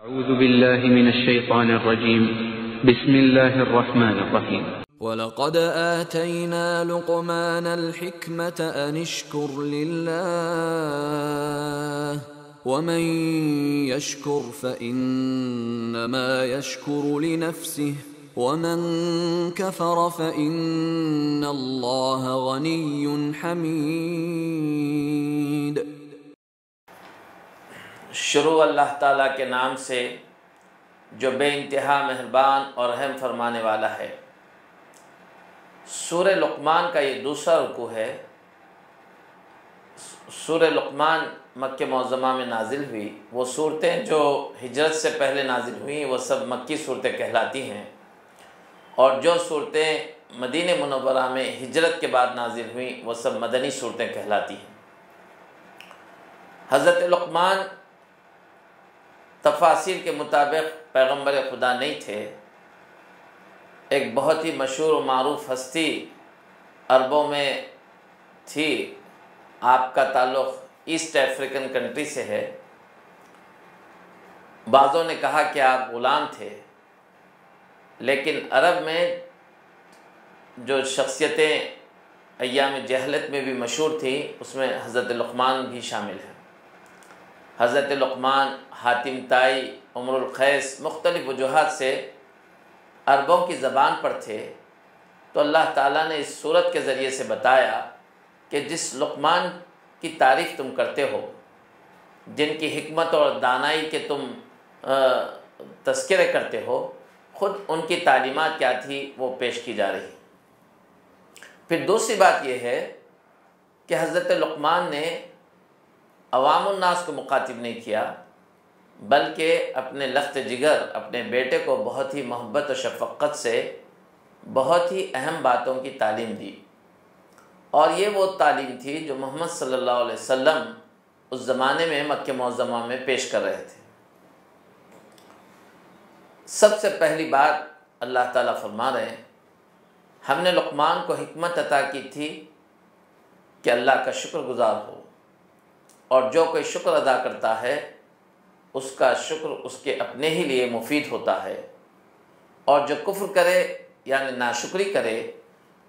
أعوذ بالله من الشيطان الرجيم بسم الله الرحمن الرحيم وَلَقَدْ آتَيْنَا لُقْمَانَ الْحِكْمَةَ أَنِ اشْكُرْ لِلَّهِ وَمَنْ يَشْكُرْ فَإِنَّمَا يَشْكُرُ لِنَفْسِهِ وَمَنْ كَفَرَ فَإِنَّ اللَّهَ غَنِيٌّ حَمِيدٌ۔ شروع اللہ تعالیٰ کے نام سے جو بے انتہا مہربان اور رحم فرمانے والا ہے۔ سورہ لقمان کا یہ دوسرا رکوع ہے۔ سورہ لقمان مکہ معظمہ میں نازل ہوئی۔ وہ صورتیں جو ہجرت سے پہلے نازل ہوئیں وہ سب مکی صورتیں کہلاتی ہیں، اور جو صورتیں مدینہ منورہ میں ہجرت کے بعد نازل ہوئیں وہ سب مدنی صورتیں کہلاتی ہیں۔ حضرت لقمان تفاسیر کے مطابق پیغمبر خدا نہیں تھے۔ ایک بہت ہی مشہور و معروف ہستی عربوں میں تھی۔ آپ کا تعلق ایسٹ افریقن کنٹری سے ہے۔ بعضوں نے کہا کہ آپ غلام تھے، لیکن عرب میں جو شخصیتیں ایام جہلت میں بھی مشہور تھیں اس میں حضرت لقمان بھی شامل ہیں۔ حضرت لقمان، حاتم طائی، عمر القیس مختلف وجوہات سے عربوں کی زبان پر تھے، تو اللہ تعالیٰ نے اس صورت کے ذریعے سے بتایا کہ جس لقمان کی تعریف تم کرتے ہو، جن کی حکمت اور دانائی کے تم تذکرے کرتے ہو، خود ان کی تعلیمات کیا تھی وہ پیش کی جا رہی۔ پھر دوسری بات یہ ہے کہ حضرت لقمان نے عوام الناس کو مخاطب نہیں کیا، بلکہ اپنے لخت جگر اپنے بیٹے کو بہت ہی محبت و شفقت سے بہت ہی اہم باتوں کی تعلیم دی، اور یہ وہ تعلیم تھی جو محمد صلی اللہ علیہ وسلم اس زمانے میں مکہ معظمہ میں پیش کر رہے تھے۔ سب سے پہلی بات اللہ تعالیٰ فرما رہے ہیں، ہم نے لقمان کو حکمت عطا کی تھی کہ اللہ کا شکر گزار ہو، اور جو کوئی شکر ادا کرتا ہے اس کا شکر اس کے اپنے ہی لیے مفید ہوتا ہے، اور جو کفر کرے یعنی ناشکری کرے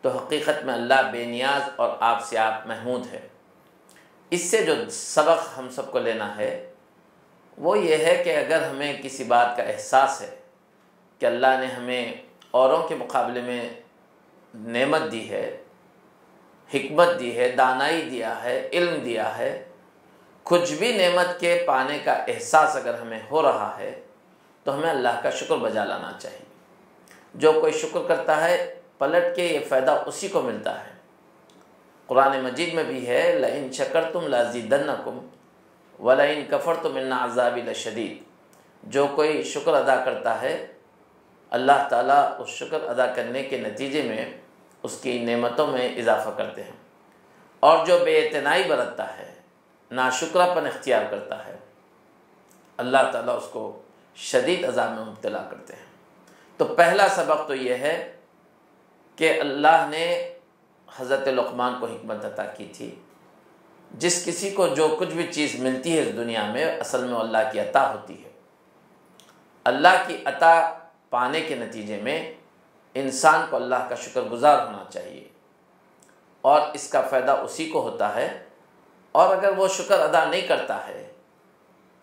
تو حقیقت میں اللہ بے نیاز اور آپ سے آپ محمود ہے۔ اس سے جو سبق ہم سب کو لینا ہے وہ یہ ہے کہ اگر ہمیں کسی بات کا احساس ہے کہ اللہ نے ہمیں اوروں کے مقابلے میں نعمت دی ہے، حکمت دی ہے، دانائی دیا ہے، علم دیا ہے، کچھ بھی نعمت کے پانے کا احساس اگر ہمیں ہو رہا ہے تو ہمیں اللہ کا شکر بجا لانا چاہیے۔ جو کوئی شکر کرتا ہے پلٹ کے یہ فائدہ اسی کو ملتا ہے۔ قرآن مجید میں بھی ہے لَإِن شَكَرْتُمْ لَأَزِيدَنَّكُمْ وَلَإِن كَفَرْتُمْ إِنَّ عَذَابِي لَشَدِيدٌ۔ جو کوئی شکر ادا کرتا ہے اللہ تعالیٰ اس شکر ادا کرنے کے نتیجے میں اس کی نعمتوں میں اضافہ کرتے ہیں، اور جو بے اعتنائی برتتا ہے، ناشکرہ پن اختیار کرتا ہے، اللہ تعالیٰ اس کو شدید عذاب میں مبتلا کرتے ہیں۔ تو پہلا سبق تو یہ ہے کہ اللہ نے حضرت لقمان کو حکمت عطا کی تھی۔ جس کسی کو جو کچھ بھی چیز ملتی ہے اس دنیا میں اصل میں اللہ کی عطا ہوتی ہے۔ اللہ کی عطا پانے کے نتیجے میں انسان کو اللہ کا شکر گزار ہونا چاہیے، اور اس کا فائدہ اسی کو ہوتا ہے، اور اگر وہ شکر ادا نہیں کرتا ہے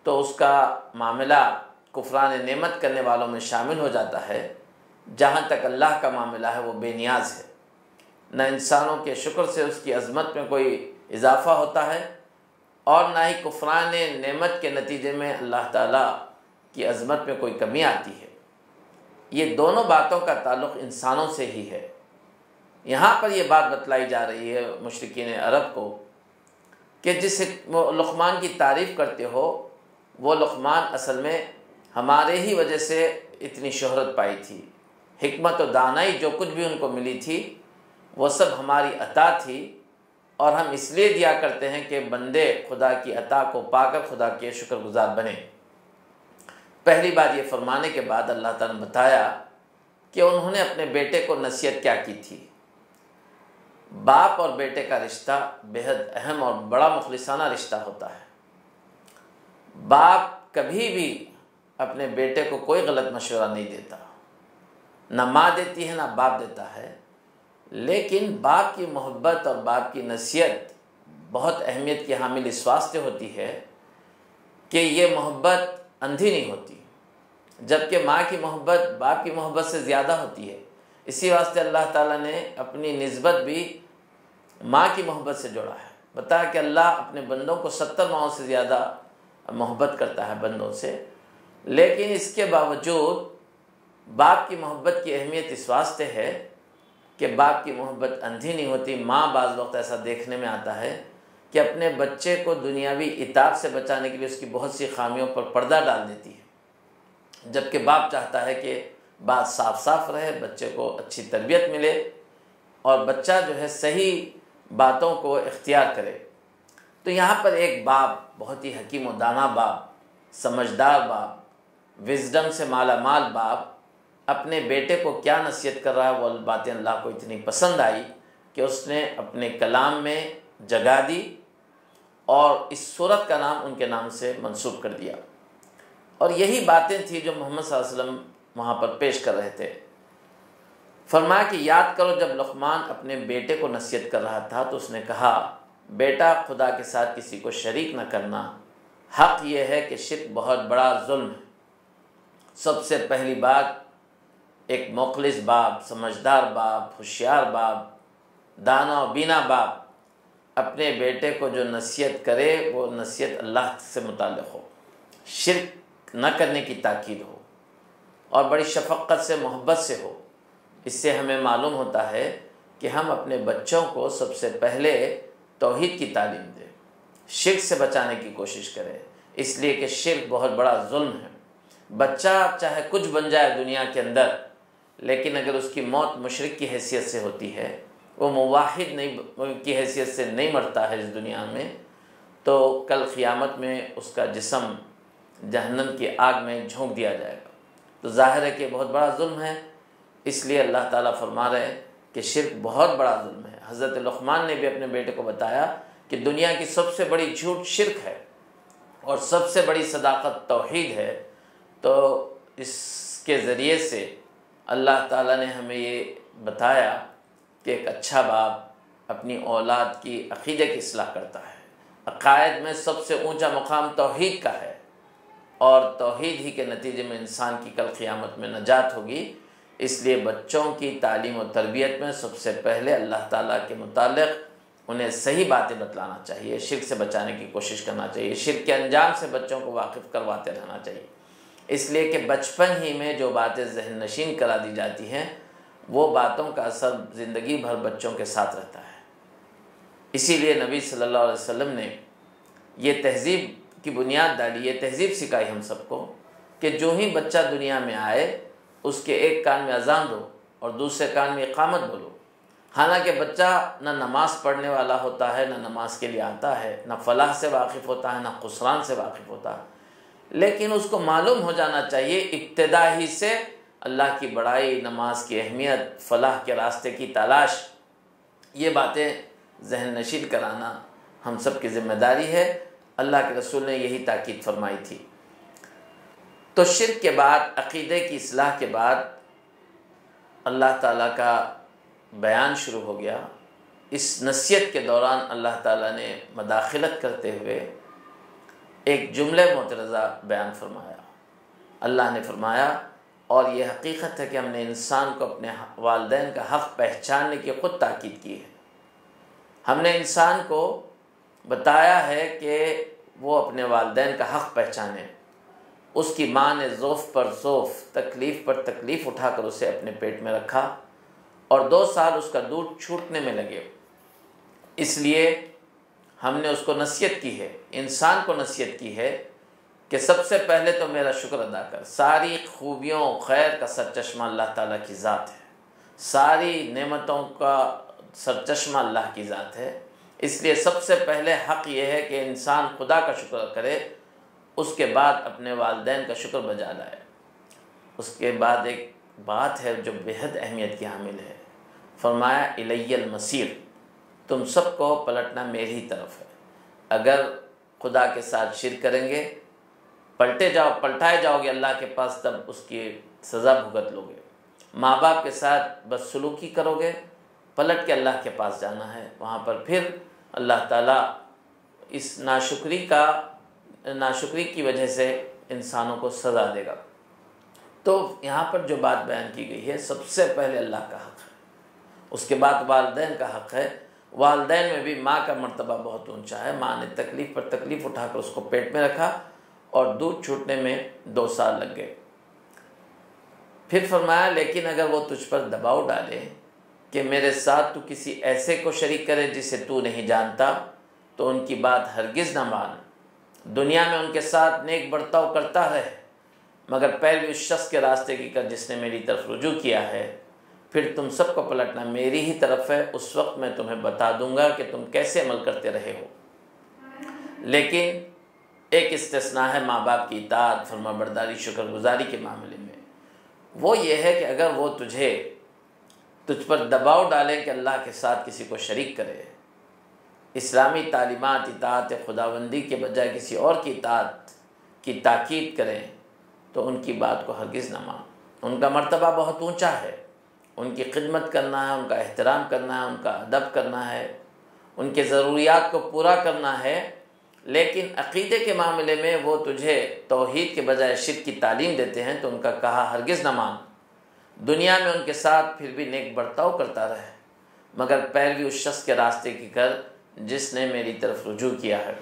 تو اس کا معاملہ کفران نعمت کرنے والوں میں شامل ہو جاتا ہے۔ جہاں تک اللہ کا معاملہ ہے وہ بے نیاز ہے، نہ انسانوں کے شکر سے اس کی عظمت میں کوئی اضافہ ہوتا ہے، اور نہ ہی کفران نعمت کے نتیجے میں اللہ تعالیٰ کی عظمت میں کوئی کمی آتی ہے۔ یہ دونوں باتوں کا تعلق انسانوں سے ہی ہے۔ یہاں پر یہ بات بتلائی جا رہی ہے مشرکین عرب کو کہ جس لقمان کی تعریف کرتے ہو وہ لقمان اصل میں ہمارے ہی وجہ سے اتنی شہرت پائی تھی، حکمت و دانائی جو کچھ بھی ان کو ملی تھی وہ سب ہماری عطا تھی، اور ہم اس لیے دیا کرتے ہیں کہ بندے خدا کی عطا کو پا کر خدا کے شکر گزار بنے۔ پہلی بات یہ فرمانے کے بعد اللہ تعالیٰ نے بتایا کہ انہوں نے اپنے بیٹے کو نصیحت کیا کی تھی۔ باپ اور بیٹے کا رشتہ بہت اہم اور بڑا مخلصانہ رشتہ ہوتا ہے۔ باپ کبھی بھی اپنے بیٹے کو کوئی غلط مشورہ نہیں دیتا، نہ ماں دیتی ہے نہ باپ دیتا ہے، لیکن باپ کی محبت اور باپ کی نصیحت بہت اہمیت کی حامل اس واسطے ہوتی ہے کہ یہ محبت اندھی نہیں ہوتی، جبکہ ماں کی محبت باپ کی محبت سے زیادہ ہوتی ہے۔ اسی واسطے اللہ تعالیٰ نے اپنی نسبت بھی ماں کی محبت سے جوڑا ہے، بتایا کہ اللہ اپنے بندوں کو 70 ماؤں سے زیادہ محبت کرتا ہے بندوں سے، لیکن اس کے باوجود باپ کی محبت کی اہمیت اس واسطے ہے کہ باپ کی محبت اندھی نہیں ہوتی۔ ماں بعض وقت ایسا دیکھنے میں آتا ہے کہ اپنے بچے کو دنیاوی عتاب سے بچانے کے لیے اس کی بہت سی خامیوں پر پردہ ڈال دیتی ہے، جبکہ باپ چاہتا ہے کہ بات صاف صاف رہے، بچے کو اچھی تربیت ملے اور بچہ جو ہے صحیح باتوں کو اختیار کرے۔ تو یہاں پر ایک باپ، بہت ہی حکیم و دانا باپ، سمجھدار باپ، وزڈم سے مالا مال باپ اپنے بیٹے کو کیا نصیحت کر رہا ہے، وہ باتیں اللہ کو اتنی پسند آئی کہ اس نے اپنے کلام میں جگہ دی اور اس سورت کا نام ان کے نام سے منسوب کر دیا۔ اور یہی باتیں تھیں جو محمد صلی اللہ علیہ وسلم وہاں پر پیش کر رہے تھے۔ فرمایا کہ یاد کرو جب لقمان اپنے بیٹے کو نصیحت کر رہا تھا تو اس نے کہا، بیٹا خدا کے ساتھ کسی کو شریک نہ کرنا، حق یہ ہے کہ شرک بہت بڑا ظلم ہے۔ سب سے پہلی بات، ایک مخلص باپ، سمجھدار باپ، ہوشیار باپ، دانا و بینا باپ اپنے بیٹے کو جو نصیحت کرے وہ نصیحت اللہ سے متعلق ہو، شرک نہ کرنے کی تاکید ہو اور بڑی شفقت سے محبت سے ہو۔ اس سے ہمیں معلوم ہوتا ہے کہ ہم اپنے بچوں کو سب سے پہلے توحید کی تعلیم دیں، شرک سے بچانے کی کوشش کریں، اس لیے کہ شرک بہت بڑا ظلم ہے۔ بچہ چاہے کچھ بن جائے دنیا کے اندر، لیکن اگر اس کی موت مشرک کی حیثیت سے ہوتی ہے، وہ موحد نہیں کی حیثیت سے نہیں مرتا ہے اس دنیا میں، تو کل قیامت میں اس کا جسم جہنم کی آگ میں جھونک دیا جائے گا۔ تو ظاہر ہے کہ بہت بڑا ظلم ہے، اس لیے اللہ تعالیٰ فرما رہے ہیں کہ شرک بہت بڑا ظلم ہے۔ حضرت لقمان نے بھی اپنے بیٹے کو بتایا کہ دنیا کی سب سے بڑی جھوٹ شرک ہے اور سب سے بڑی صداقت توحید ہے۔ تو اس کے ذریعے سے اللہ تعالیٰ نے ہمیں یہ بتایا کہ ایک اچھا باپ اپنی اولاد کی عقیدے کی اصلاح کرتا ہے۔ عقائد میں سب سے اونچا مقام توحید کا ہے اور توحید ہی کے نتیجے میں انسان کی کل قیامت میں نجات ہوگی۔ اس لیے بچوں کی تعلیم و تربیت میں سب سے پہلے اللہ تعالیٰ کے متعلق انہیں صحیح باتیں بتلانا چاہیے، شرک سے بچانے کی کوشش کرنا چاہیے، شرک کے انجام سے بچوں کو واقف کرواتے رہنا چاہیے، اس لیے کہ بچپن ہی میں جو باتیں ذہن نشین کرا دی جاتی ہیں وہ باتوں کا اثر زندگی بھر بچوں کے ساتھ رہتا ہے۔ اسی لیے نبی صلی اللہ علیہ وسلم نے یہ تہذیب کی بنیاد ڈالی، یہ تہذیب سکھائی ہم سب کو کہ جو ہی بچہ دنیا میں آئے اس کے ایک کان میں اذان دو اور دوسرے کان میں اقامت بولو۔ حالانکہ بچہ نہ نماز پڑھنے والا ہوتا ہے، نہ نماز کے لیے آتا ہے، نہ فلاح سے واقف ہوتا ہے، نہ خسران سے واقف ہوتا ہے، لیکن اس کو معلوم ہو جانا چاہیے ابتدا ہی سے اللہ کی بڑائی، نماز کی اہمیت، فلاح کے راستے کی تلاش، یہ باتیں ذہن نشین کرانا ہم سب کی ذمہ داری ہے۔ اللہ کے رسول نے یہی تاکید فرمائی تھی۔ تو شرک کے بعد، عقیدے کی اصلاح کے بعد اللہ تعالیٰ کا بیان شروع ہو گیا۔ اس نصیحت کے دوران اللہ تعالیٰ نے مداخلت کرتے ہوئے ایک جملہ معترضہ بیان فرمایا۔ اللہ نے فرمایا، اور یہ حقیقت ہے کہ ہم نے انسان کو اپنے والدین کا حق پہچاننے کی خود تاکید کی ہے۔ ہم نے انسان کو بتایا ہے کہ وہ اپنے والدین کا حق پہچانے۔ اس کی ماں نے ضعف پر ضعف، تکلیف پر تکلیف اٹھا کر اسے اپنے پیٹ میں رکھا اور 2 سال اس کا دودھ چھوٹنے میں لگے، اس لیے ہم نے اس کو نصیحت کی ہے، انسان کو نصیحت کی ہے کہ سب سے پہلے تو میرا شکر ادا کر۔ ساری خوبیوں خیر کا سرچشمہ اللہ تعالیٰ کی ذات ہے، ساری نعمتوں کا سرچشمہ اللہ کی ذات ہے، اس لیے سب سے پہلے حق یہ ہے کہ انسان خدا کا شکر کرے، اس کے بعد اپنے والدین کا شکر بجا لائے۔ اس کے بعد ایک بات ہے جو بہت اہمیت کی حامل ہے، فرمایا الی المصیر، تم سب کو پلٹنا میری ہی طرف ہے۔ اگر خدا کے ساتھ شرک کریں گے پلٹائے جاؤ گے اللہ کے پاس، تب اس کی سزا بھگت لو گے۔ ماں باپ کے ساتھ بدسلوکی کرو گے، پلٹ کے اللہ کے پاس جانا ہے، وہاں پر پھر اللہ تعالیٰ اس ناشکری کی وجہ سے انسانوں کو سزا دے گا۔ تو یہاں پر جو بات بیان کی گئی ہے، سب سے پہلے اللہ کا حق ہے، اس کے بعد والدین کا حق ہے۔ والدین میں بھی ماں کا مرتبہ بہت اونچا ہے۔ ماں نے تکلیف پر تکلیف اٹھا کر اس کو پیٹ میں رکھا اور دودھ چھوٹنے میں 2 سال لگ گئے۔ پھر فرمایا لیکن اگر وہ تجھ پر دباؤ ڈالے کہ میرے ساتھ تو کسی ایسے کو شریک کرے جسے تو نہیں جانتا، تو ان کی بات ہرگز نہ مان، دنیا میں ان کے ساتھ نیک برتاؤ کرتا رہے، مگر پیروی اس شخص کے راستے کی کر جس نے میری طرف رجوع کیا ہے، پھر تم سب کو پلٹنا میری ہی طرف ہے، اس وقت میں تمہیں بتا دوں گا کہ تم کیسے عمل کرتے رہے ہو۔ لیکن ایک استثناء ہے ماں باپ کی اطاعت، فرما برداری، شکر گزاری کے معاملے میں۔ وہ یہ ہے کہ اگر وہ تجھ پر دباؤ ڈالیں کہ اللہ کے ساتھ کسی کو شریک کرے، اسلامی تعلیمات اطاعت خداوندی کے بجائے کسی اور کی اطاعت کی تاکید کریں، تو ان کی بات کو ہرگز نہ مان۔ ان کا مرتبہ بہت اونچا ہے، ان کی خدمت کرنا ہے، ان کا احترام کرنا ہے، ان کا ادب کرنا ہے، ان کے ضروریات کو پورا کرنا ہے، لیکن عقیدے کے معاملے میں وہ تجھے توحید کے بجائے شرک کی تعلیم دیتے ہیں تو ان کا کہا ہرگز نہ مان۔ دنیا میں ان کے ساتھ پھر بھی نیک برتاؤ کرتا رہے، مگر پیروی اس شخص کے راستے کی کر جس نے میری طرف رجوع کیا ہے۔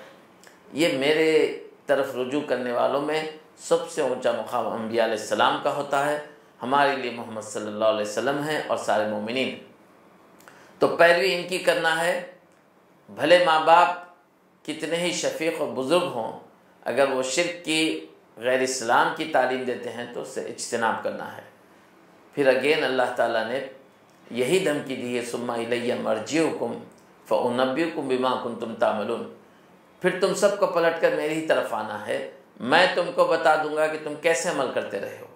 یہ میرے طرف رجوع کرنے والوں میں سب سے اونچا مقام انبیاء علیہ السلام کا ہوتا ہے، ہمارے لیے محمد صلی اللہ علیہ وسلم ہیں اور سارے مومنین۔ تو پیروی ان کی کرنا ہے، بھلے ماں باپ کتنے ہی شفیق و بزرگ ہوں، اگر وہ شرک کی، غیر اسلام کی تعلیم دیتے ہیں تو اس سے اجتناب کرنا ہے۔ پھر اگین اللہ تعالیٰ نے یہی دھمکی دی ہے، ثم الی مرجعکم فانبئکم بما کنتم تعملون، پھر تم سب کو پلٹ کر میری ہی طرف آنا ہے، میں تم کو بتا دوں گا کہ تم کیسے عمل کرتے رہے ہو۔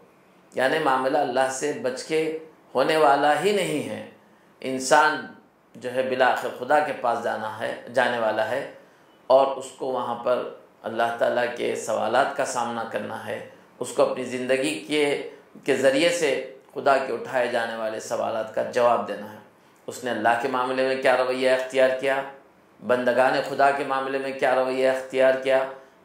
یعنی معاملہ اللہ سے بچ کے ہونے والا ہی نہیں ہے، انسان جو ہے بالآخر خدا کے پاس جانے والا ہے، اور اس کو وہاں پر اللہ تعالیٰ کے سوالات کا سامنا کرنا ہے، اس کو اپنی زندگی کے ذریعے سے خدا کے اٹھائے جانے والے سوالات کا جواب دینا ہے۔ اس نے اللہ کے معاملے میں کیا رویہ اختیار کیا، بندگان خدا کے معاملے میں کیا رویہ اختیار کیا،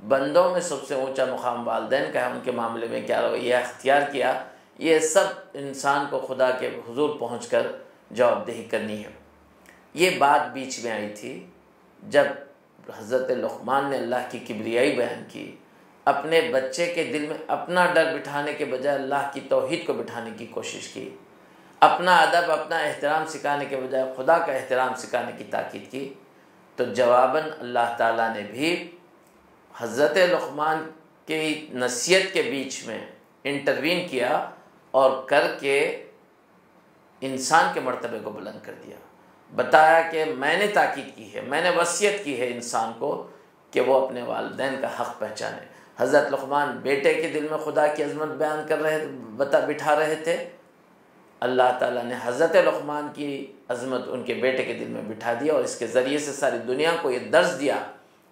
بندوں میں سب سے اونچا مقام والدین کا ہے، ان کے معاملے میں کیا رویہ اختیار کیا، یہ سب انسان کو خدا کے حضور پہنچ کر جواب دہی کرنی ہے۔ یہ بات بیچ میں آئی تھی جب حضرت لقمان نے اللہ کی کبریائی بیان کی، اپنے بچے کے دل میں اپنا ڈر بٹھانے کے بجائے اللہ کی توحید کو بٹھانے کی کوشش کی، اپنا ادب، اپنا احترام سکھانے کے بجائے خدا کا احترام سکھانے کی تاکید کی، تو جواباً اللہ تعالیٰ نے بھی حضرت لقمان کی نصیحت کے بیچ میں انٹروین کیا اور کر کے انسان کے مرتبے کو بلند کر دیا، بتایا کہ میں نے تاکید کی ہے، میں نے وصیت کی ہے انسان کو کہ وہ اپنے والدین کا حق پہچانے۔ حضرت لقمان بیٹے کے دل میں خدا کی عظمت بیان بٹھا رہے تھے، اللہ تعالیٰ نے حضرت لقمان کی عظمت ان کے بیٹے کے دل میں بٹھا دیا، اور اس کے ذریعے سے ساری دنیا کو یہ درس دیا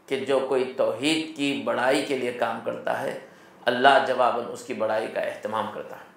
کہ جو کوئی توحید کی بڑائی کے لیے کام کرتا ہے، اللہ جواباً اس کی بڑائی کا اہتمام کرتا ہے۔